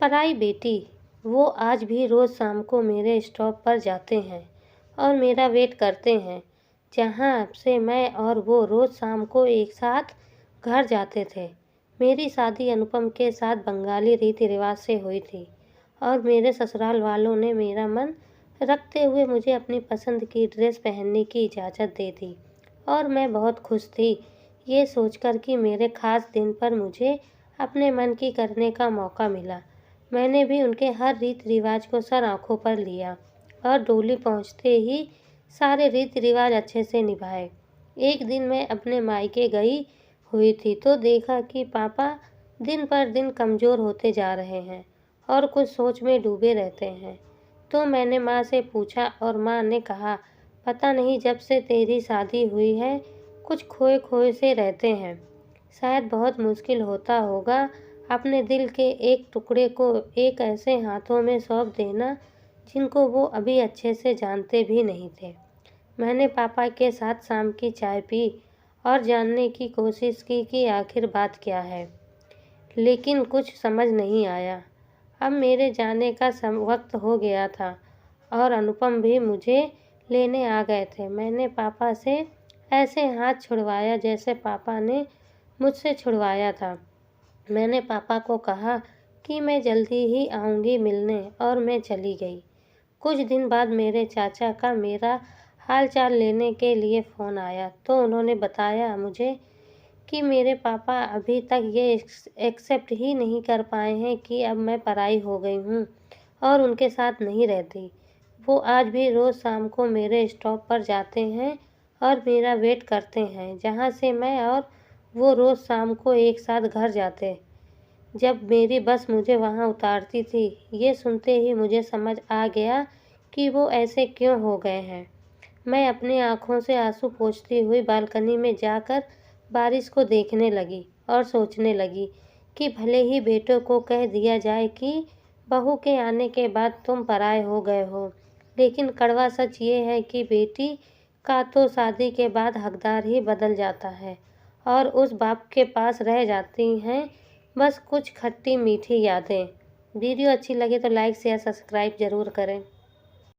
पराई बेटी, वो आज भी रोज़ शाम को मेरे स्टॉप पर जाते हैं और मेरा वेट करते हैं, जहाँ से मैं और वो रोज़ शाम को एक साथ घर जाते थे। मेरी शादी अनुपम के साथ बंगाली रीति रिवाज से हुई थी और मेरे ससुराल वालों ने मेरा मन रखते हुए मुझे अपनी पसंद की ड्रेस पहनने की इजाज़त दे दी और मैं बहुत खुश थी, ये सोचकर कि मेरे ख़ास दिन पर मुझे अपने मन की करने का मौका मिला। मैंने भी उनके हर रीति रिवाज को सर आँखों पर लिया और डोली पहुँचते ही सारे रीति रिवाज अच्छे से निभाए। एक दिन मैं अपने मायके गई हुई थी तो देखा कि पापा दिन पर दिन कमज़ोर होते जा रहे हैं और कुछ सोच में डूबे रहते हैं। तो मैंने माँ से पूछा और माँ ने कहा, पता नहीं जब से तेरी शादी हुई है कुछ खोए खोए से रहते हैं। शायद बहुत मुश्किल होता होगा अपने दिल के एक टुकड़े को एक ऐसे हाथों में सौंप देना जिनको वो अभी अच्छे से जानते भी नहीं थे। मैंने पापा के साथ शाम की चाय पी और जानने की कोशिश की कि आखिर बात क्या है, लेकिन कुछ समझ नहीं आया। अब मेरे जाने का वक्त हो गया था और अनुपम भी मुझे लेने आ गए थे। मैंने पापा से ऐसे हाथ छुड़वाया जैसे पापा ने मुझसे छुड़वाया था। मैंने पापा को कहा कि मैं जल्दी ही आऊँगी मिलने और मैं चली गई। कुछ दिन बाद मेरे चाचा का मेरा हालचाल लेने के लिए फ़ोन आया तो उन्होंने बताया मुझे कि मेरे पापा अभी तक ये एक्सेप्ट ही नहीं कर पाए हैं कि अब मैं पराई हो गई हूँ और उनके साथ नहीं रहती। वो आज भी रोज़ शाम को मेरे स्टॉप पर जाते हैं और मेरा वेट करते हैं, जहाँ से मैं और वो रोज़ शाम को एक साथ घर जाते। जब मेरी बस मुझे वहाँ उतारती थी, ये सुनते ही मुझे समझ आ गया कि वो ऐसे क्यों हो गए हैं। मैं अपनी आँखों से आंसू पोंछती हुई बालकनी में जाकर बारिश को देखने लगी और सोचने लगी कि भले ही बेटों को कह दिया जाए कि बहू के आने के बाद तुम पराए हो गए हो, लेकिन कड़वा सच ये है कि बेटी का तो शादी के बाद हकदार ही बदल जाता है और उस बाप के पास रह जाती हैं बस कुछ खट्टी मीठी यादें। वीडियो अच्छी लगे तो लाइक शेयर सब्सक्राइब ज़रूर करें।